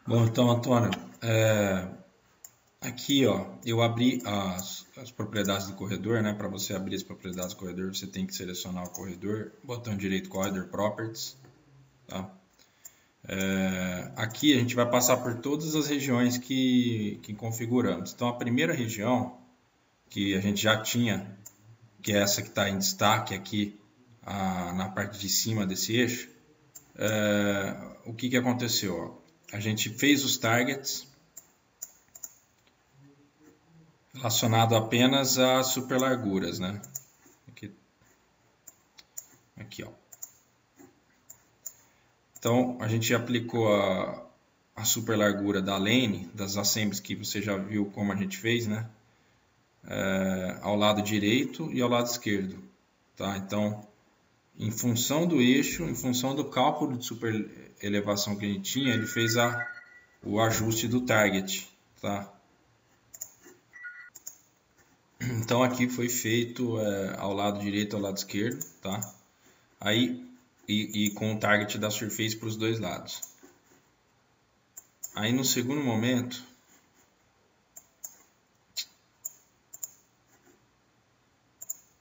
Bom, então, Antônio, aqui, ó, eu abri as propriedades do corredor, né? Para você abrir as propriedades do corredor, você tem que selecionar o corredor, botão direito Corridor Properties, tá? Aqui a gente vai passar por todas as regiões que configuramos. Então, a primeira região que a gente já tinha, que é essa que está em destaque aqui na parte de cima desse eixo, o que aconteceu? Ó? A gente fez os targets relacionado apenas a superlarguras, né? Aqui, ó. Então, a gente aplicou a superlargura da lane, das assemblies que você já viu como a gente fez, né? Ao lado direito e ao lado esquerdo, tá? Então, em função do eixo, em função do cálculo de super elevação que a gente tinha, ele fez o ajuste do target, tá? Então aqui foi feito ao lado direito e ao lado esquerdo, tá? Aí, e com o target da surface para os dois lados. Aí no segundo momento,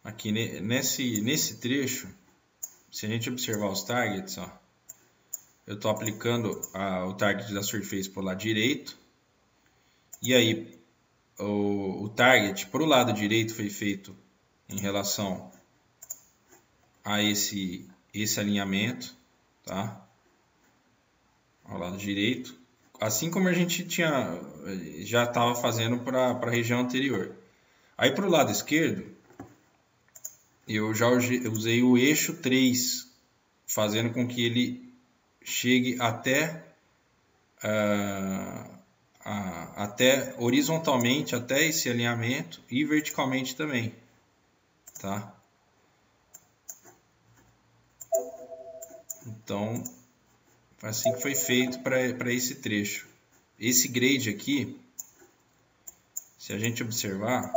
aqui nesse trecho, se a gente observar os targets, ó, eu estou aplicando o target da surface para o lado direito. E aí, o target para o lado direito foi feito em relação a esse alinhamento, tá? Ao lado direito, assim como a gente já estava fazendo para a região anterior. Aí para o lado esquerdo, eu já usei o eixo 3, fazendo com que ele chegue até horizontalmente até esse alinhamento e verticalmente também, tá? Então, assim que foi feito para esse trecho. Esse grade aqui, se a gente observar,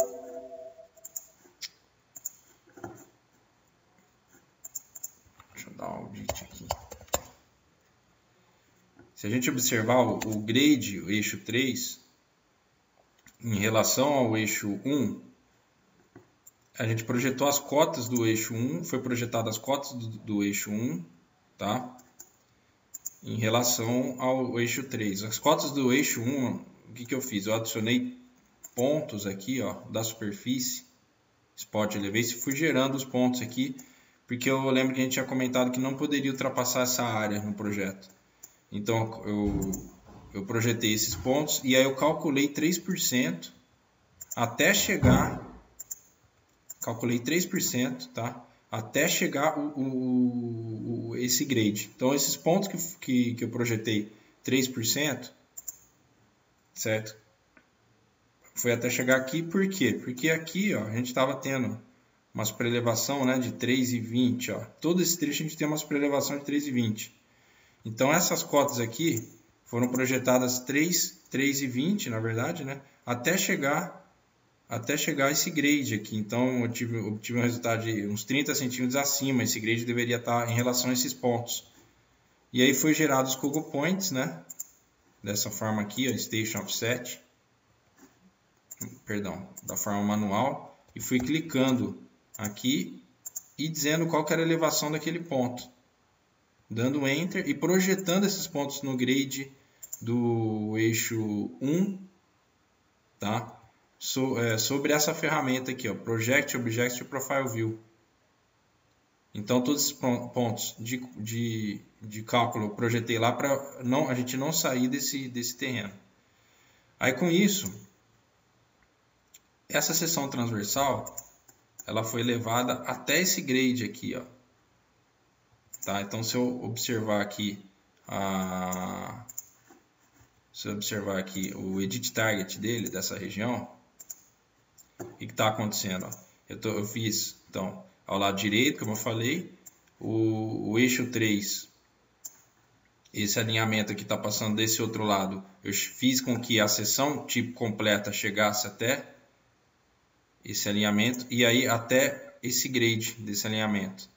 deixa eu dar um audit aqui. Se a gente observar o grade, o eixo 3, em relação ao eixo 1, a gente projetou as cotas do eixo 1, foi projetado as cotas do eixo 1, tá? Em relação ao eixo 3. As cotas do eixo 1, o que eu fiz? Eu adicionei pontos aqui, ó, da superfície, spot elevation, fui gerando os pontos aqui, porque eu lembro que a gente tinha comentado que não poderia ultrapassar essa área no projeto. Então, eu projetei esses pontos e aí eu calculei 3% até chegar... Calculei 3%, tá? Até chegar esse grade. Então, esses pontos que eu projetei 3%, certo? Foi até chegar aqui, por quê? Porque aqui, ó, a gente estava tendo umas prelevação, né, de 3,20, ó. Todo esse trecho a gente tem umas prelevação de 3,20. Então, essas cotas aqui foram projetadas 3,20, na verdade, né, até chegar esse grade aqui. Então, eu obtive um resultado de uns 30 centímetros acima. Esse grade deveria estar em relação a esses pontos. E aí foi gerado os Google Points, né? Dessa forma aqui, ó, Station Offset. Perdão, da forma manual. E fui clicando aqui e dizendo qual que era a elevação daquele ponto. Dando Enter e projetando esses pontos no grid do eixo 1, tá? Sobre essa ferramenta aqui, ó, Project Object Profile View. Então, todos esses pontos de cálculo eu projetei lá para a gente não sair desse terreno. Aí, com isso, essa seção transversal ela foi levada até esse grade aqui, ó. Tá? Então, se eu observar aqui o Edit Target dele, dessa região, o que está acontecendo? Eu fiz, então, ao lado direito, como eu falei, o eixo 3, esse alinhamento aqui está passando desse outro lado. Eu fiz com que a seção tipo completa chegasse até esse alinhamento e aí até esse grade desse alinhamento.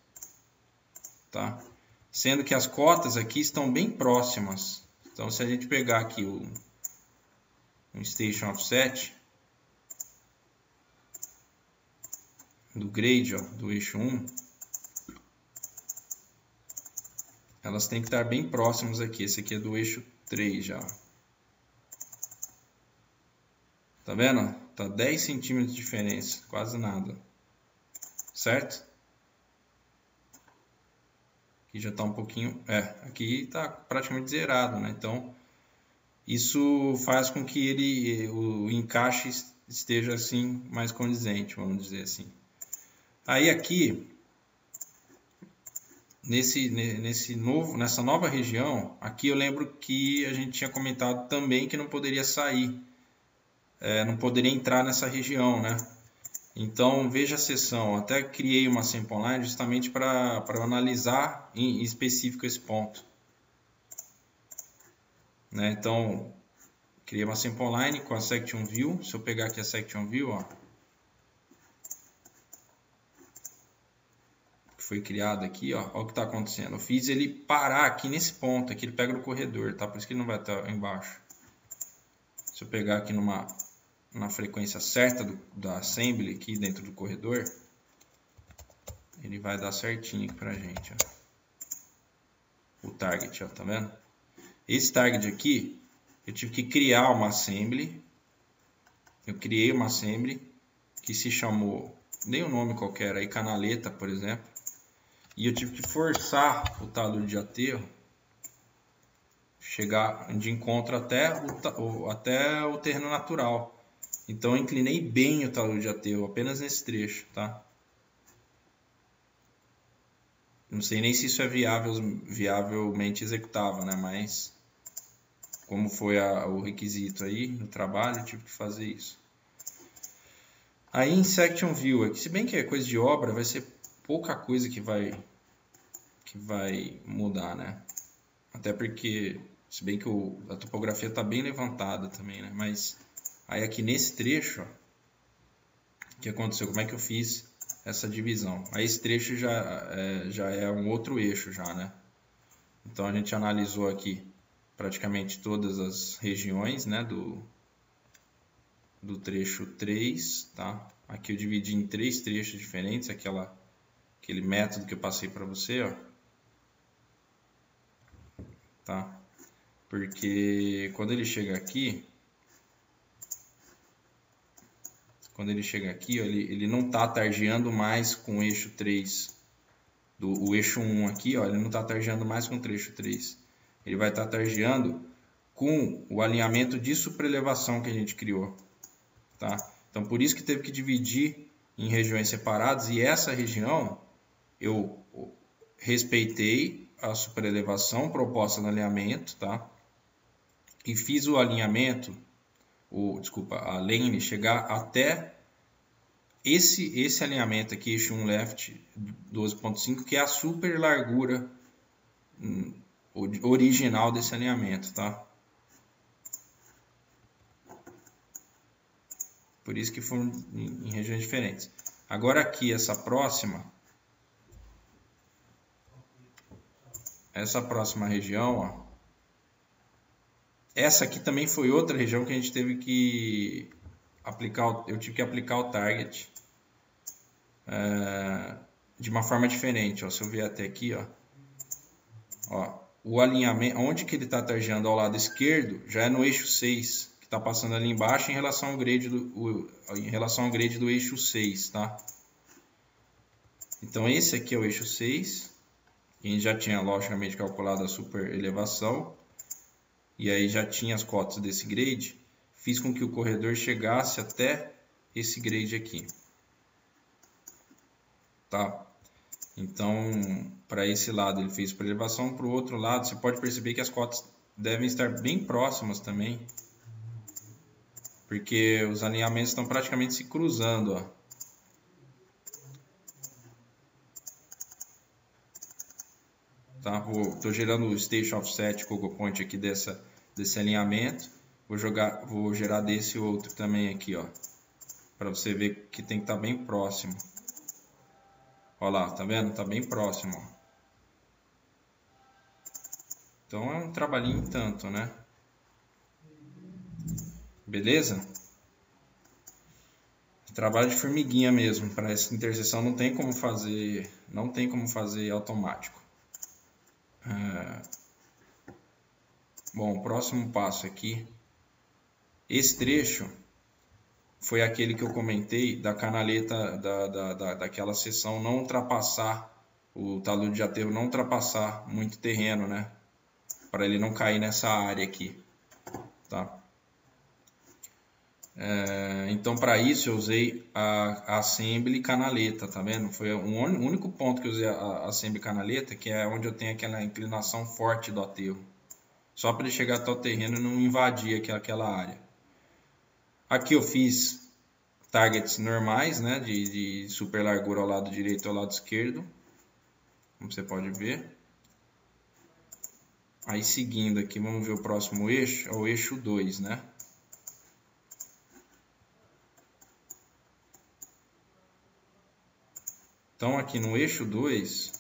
Tá? Sendo que as cotas aqui estão bem próximas, Então, se a gente pegar aqui um Station Offset do grade, ó, do eixo 1, elas têm que estar bem próximas aqui. Esse aqui é do eixo 3 já. Tá vendo? Tá 10 centímetros de diferença, quase nada. Certo? Aqui já tá um pouquinho... aqui tá praticamente zerado, né? Então, isso faz com que o encaixe esteja assim mais condizente, vamos dizer assim. Aí aqui, nessa nova região, aqui eu lembro que a gente tinha comentado também que não poderia sair, não poderia entrar nessa região, né? Então veja a seção, até criei uma sample line justamente para analisar em específico esse ponto, né? Então criei uma sample line com a section view. Se eu pegar aqui a section view, ó, foi criado aqui, ó, olha o que está acontecendo. Eu fiz ele parar aqui nesse ponto, aqui ele pega no corredor, tá? Por isso que ele não vai estar embaixo. Se eu pegar aqui na frequência certa da assembly aqui dentro do corredor, ele vai dar certinho aqui pra gente, ó. O target, ó, tá vendo? Esse target aqui, eu tive que criar uma assembly. Eu criei uma assembly que se chamou, dei um nome qualquer aí, canaleta, por exemplo. E eu tive que forçar o talhur de aterro chegar de encontro até o terreno natural. Então eu inclinei bem o talhur de aterro, apenas nesse trecho, tá? Não sei nem se isso é viavelmente executável, né? Mas como foi o requisito aí no trabalho, eu tive que fazer isso. Aí em Section View, aqui, se bem que é coisa de obra, vai ser pouca coisa que vai mudar, né? Até porque, se bem que a topografia está bem levantada também, né? Mas aí aqui nesse trecho, ó, o que aconteceu? Como é que eu fiz essa divisão? Aí esse trecho já é um outro eixo já, né? Então a gente analisou aqui praticamente todas as regiões, né, do trecho 3, tá? Aqui eu dividi em 3 trechos diferentes, aquele método que eu passei para você, ó. Tá? Porque quando ele chega aqui, ó, ele não está targeando mais com o eixo 3, o eixo 1 aqui, ó, ele não está targeando mais com o trecho 3. Ele vai estar targeando com o alinhamento de superelevação que a gente criou, tá? Então por isso que teve que dividir em regiões separadas, e essa região eu respeitei a superelevação proposta no alinhamento, tá? E fiz o alinhamento, a lane chegar até esse alinhamento aqui, eixo 1 left 12.5, que é a super largura original desse alinhamento, tá? Por isso que foram em regiões diferentes. Agora aqui, essa próxima região, ó, essa aqui também foi outra região que a gente teve que aplicar, eu tive que aplicar o target de uma forma diferente, ó. Se eu vier até aqui, ó, o alinhamento, onde que ele está targeando ao lado esquerdo, já é no eixo 6, que está passando ali embaixo em relação ao grade do eixo 6, tá? Então esse aqui é o eixo 6, a gente já tinha logicamente calculado a super elevação, e aí já tinha as cotas desse grade, fiz com que o corredor chegasse até esse grade aqui, tá? Então, para esse lado ele fez por elevação, para o outro lado você pode perceber que as cotas devem estar bem próximas também, porque os alinhamentos estão praticamente se cruzando, ó. Tá? Estou gerando o Station Offset Coco Point aqui desse alinhamento, vou gerar desse outro também aqui, ó, para você ver que tem que estar bem próximo. Olha lá, tá vendo? Tá bem próximo, ó. Então é um trabalhinho tanto, né? Beleza? Trabalho de formiguinha mesmo. Para essa interseção não tem como fazer automático. Bom, o próximo passo aqui. Esse trecho foi aquele que eu comentei da canaleta daquela seção não ultrapassar, o talude de aterro não ultrapassar muito terreno, né? Para ele não cair nessa área aqui, tá? Então, para isso eu usei a assembly canaleta, tá vendo? Foi o único ponto que eu usei a assembly canaleta, que é onde eu tenho aquela inclinação forte do aterro. Só para ele chegar até o terreno e não invadir aquela área. Aqui eu fiz targets normais, né? De super largura ao lado direito e ao lado esquerdo. Como você pode ver. Aí seguindo aqui, vamos ver o próximo eixo, é o eixo 2, né? Então aqui no eixo 2,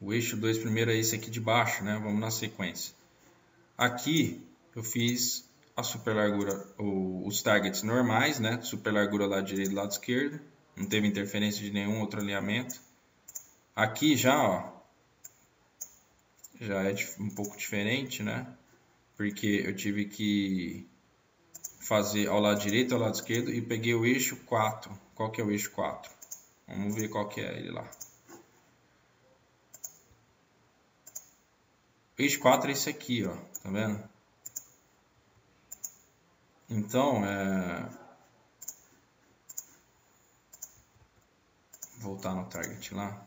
o eixo 2 primeiro é esse aqui de baixo, né? Vamos na sequência. Aqui eu fiz a super largura, os targets normais, né? Super largura lado direito e lado esquerdo. Não teve interferência de nenhum outro alinhamento. Aqui já, ó, já é um pouco diferente, né? Porque eu tive que fazer ao lado direito e ao lado esquerdo e peguei o eixo 4. Qual que é o eixo 4? Vamos ver qual que é ele lá. O eixo 4 é esse aqui, ó, tá vendo? Então, voltar no target lá.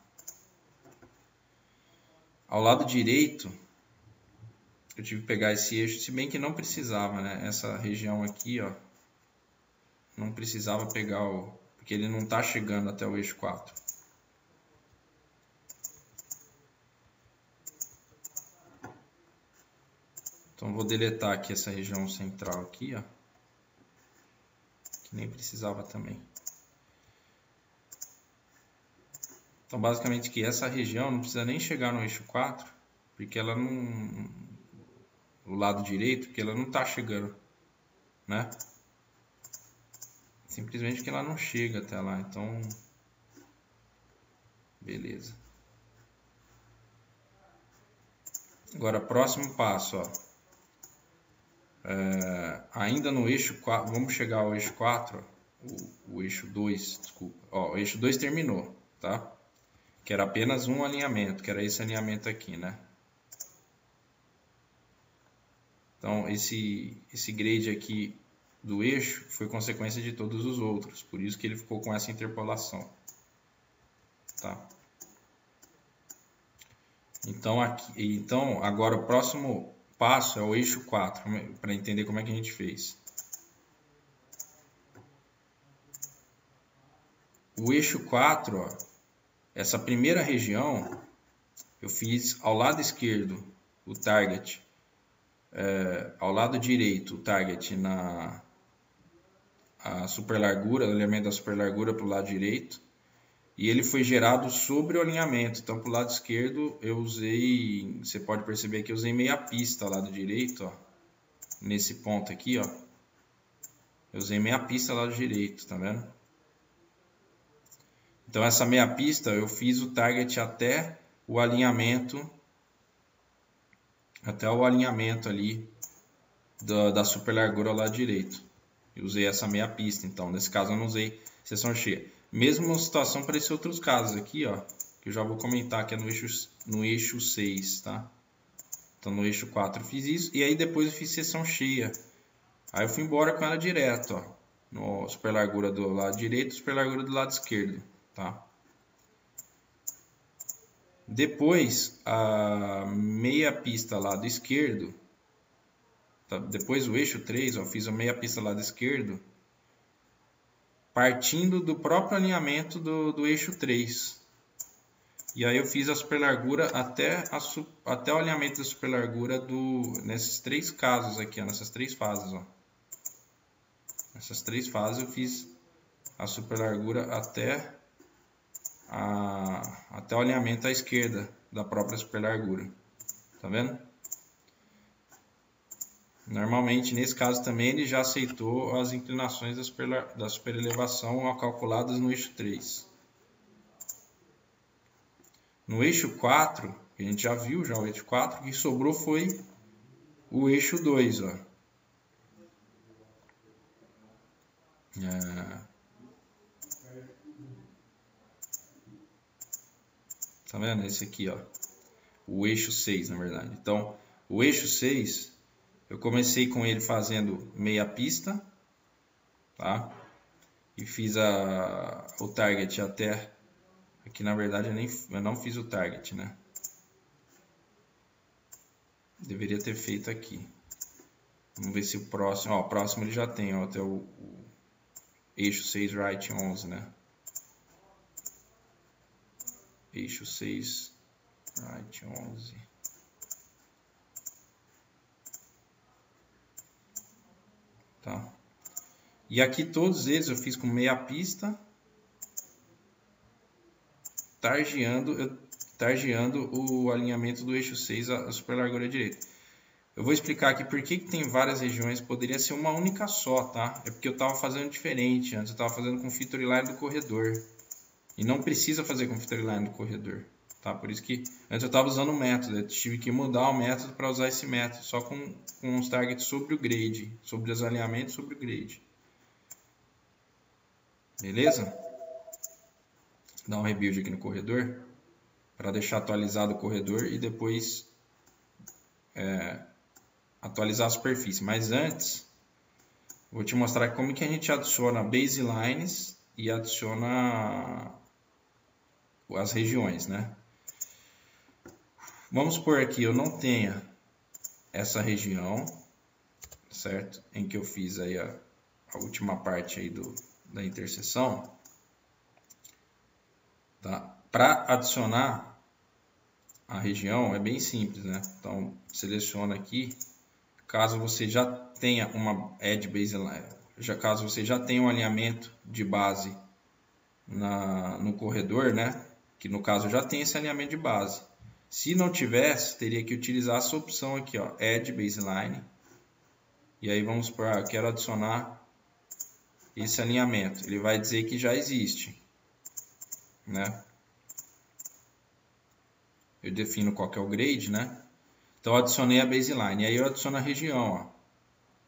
Ao lado direito, eu tive que pegar esse eixo, se bem que não precisava, né? Essa região aqui, ó, não precisava pegar porque ele não está chegando até o eixo 4. Então vou deletar aqui essa região central aqui, ó, que nem precisava também. Então basicamente que essa região não precisa nem chegar no eixo 4, porque ela não, o lado direito, porque ela não está chegando, né? Simplesmente porque ela não chega até lá, então beleza. Agora próximo passo, ó. Ainda no eixo 4, vamos chegar ao eixo 4, o eixo 2, desculpa. Ó, o eixo 2 terminou, tá? Que era apenas um alinhamento, que era esse alinhamento aqui, né? Então esse grade aqui do eixo foi consequência de todos os outros, por isso que ele ficou com essa interpolação, tá? Então agora o próximo passo é o eixo 4, para entender como é que a gente fez. O eixo 4, ó, essa primeira região, eu fiz ao lado esquerdo o target, ao lado direito o target na super largura, o alinhamento da super largura para o lado direito, e ele foi gerado sobre o alinhamento. Então para o lado esquerdo eu usei, você pode perceber que eu usei meia pista ao lado direito, ó, nesse ponto aqui, ó, eu usei meia pista ao lado direito, tá vendo? Então essa meia pista eu fiz o target até o alinhamento ali da super largura ao lado direito. Eu usei essa meia pista, então nesse caso eu não usei seção cheia. Mesma situação para esses outros casos aqui, ó, que eu já vou comentar que é no eixo 6, tá? Então no eixo 4 eu fiz isso e aí depois eu fiz seção cheia. Aí eu fui embora com ela direto, ó, no super largura do lado direito, super largura do lado esquerdo, tá? Depois a meia pista lado esquerdo, tá? Depois o eixo 3, ó, fiz a meia pista lado esquerdo, partindo do próprio alinhamento do eixo 3. E aí eu fiz a super largura até o alinhamento da super largura nesses três casos aqui, ó, nessas três fases, ó. Nessas três fases eu fiz a super largura até até o alinhamento à esquerda da própria superlargura. Tá vendo? Normalmente, nesse caso também, ele já aceitou as inclinações da superelevação calculadas no eixo 3. No eixo 4, que a gente já viu o eixo 4, o que sobrou foi o eixo 2. Ó. Tá vendo? Esse aqui, ó. O eixo 6, na verdade. Então, o eixo 6, eu comecei com ele fazendo meia pista, tá? E fiz o target até... Aqui, na verdade, eu não fiz o target, né? Deveria ter feito aqui. Vamos ver se o próximo... Ó, o próximo ele já tem, ó, até o eixo 6, right 11, né? Eixo 6, right 11. Tá? E aqui todos eles eu fiz com meia pista, targeando o alinhamento do eixo 6, a superlargura direita. Eu vou explicar aqui por que tem várias regiões, poderia ser uma única só, tá? É porque eu estava fazendo diferente, antes eu estava fazendo com feature line do corredor. E não precisa fazer com feature line do corredor, tá? Por isso que antes eu estava usando o método, eu tive que mudar o método para usar esse método, só com os targets sobre o grade, sobre os alinhamentos sobre o grade. Beleza? Dá um rebuild aqui no corredor, para deixar atualizado o corredor e depois atualizar a superfície. Mas antes, vou te mostrar como que a gente adiciona baselines e adiciona as regiões, né? Vamos supor aqui eu não tenha essa região, certo? Em que eu fiz aí a última parte aí da interseção, tá? Para adicionar a região é bem simples, né? Então seleciona aqui, caso você já tenha uma edge baseline, caso você já tenha um alinhamento de base no corredor, né? Que no caso já tem esse alinhamento de base. Se não tivesse, teria que utilizar essa opção aqui, ó, Add Baseline. E aí vamos para, quero adicionar esse alinhamento. Ele vai dizer que já existe, né? Eu defino qual que é o grade, né? Então eu adicionei a baseline. E aí eu adiciono a região, ó.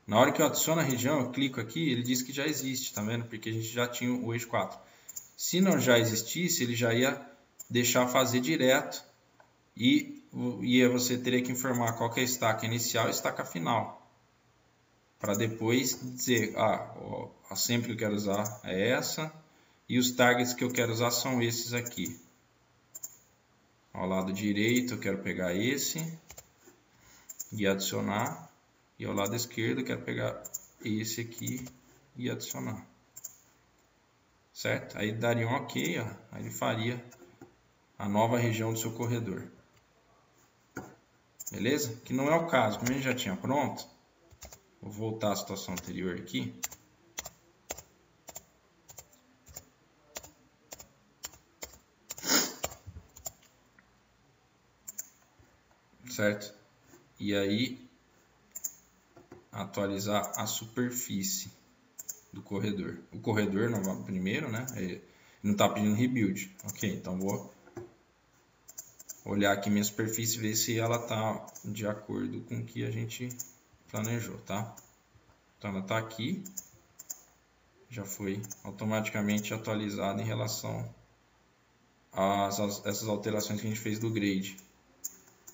Na hora que eu adiciono a região, eu clico aqui, ele diz que já existe, tá vendo? Porque a gente já tinha o eixo 4. Se não já existisse, ele já ia deixar fazer direto. E você teria que informar qual que é a estaca inicial e a estaca final. Para depois dizer, a sample que eu quero usar é essa. E os targets que eu quero usar são esses aqui. Ao lado direito eu quero pegar esse e adicionar. E ao lado esquerdo eu quero pegar esse aqui e adicionar. Certo? Aí daria um ok, ó. Aí ele faria a nova região do seu corredor. Beleza? Que não é o caso, como a gente já tinha pronto. Vou voltar à situação anterior aqui. Certo? E aí, atualizar a superfície do corredor. O corredor primeiro, né? Ele não está pedindo rebuild. Ok, então vou olhar aqui minha superfície e ver se ela está de acordo com o que a gente planejou, tá? Então ela está aqui, já foi automaticamente atualizada em relação a essas alterações que a gente fez do grade,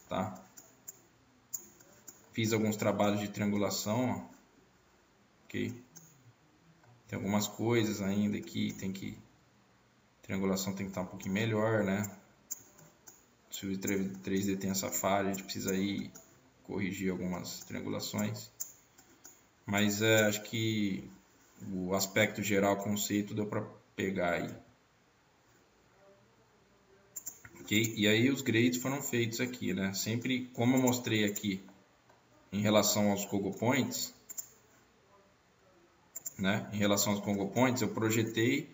tá? Fiz alguns trabalhos de triangulação, ó. Ok? Tem algumas coisas ainda aqui, triangulação tem que estar um pouquinho melhor, né? Se o 3D tem essa falha, a gente precisa aí corrigir algumas triangulações. Mas acho que o aspecto geral, o conceito, deu para pegar aí. Ok? E aí os grades foram feitos aqui, né? Sempre, como eu mostrei aqui em relação aos Congo Points, né? Em relação aos Congo Points, eu projetei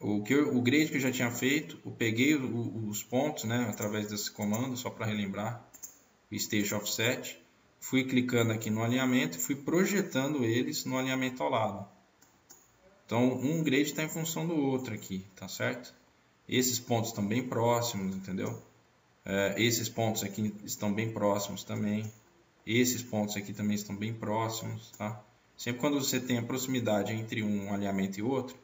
o grade que eu já tinha feito, eu peguei os pontos, né, através desse comando, só para relembrar, o stage offset, fui clicando aqui no alinhamento e fui projetando eles no alinhamento ao lado. Então, um grade está em função do outro aqui, tá certo? Esses pontos estão bem próximos, entendeu? Esses pontos aqui estão bem próximos também. Esses pontos aqui também estão bem próximos, tá? Sempre quando você tem a proximidade entre um alinhamento e outro,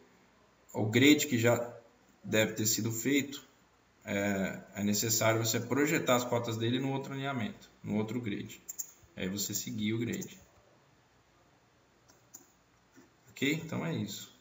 o grade que já deve ter sido feito, é necessário você projetar as cotas dele no outro alinhamento, no outro grade. Aí você seguir o grade. Ok? Então é isso.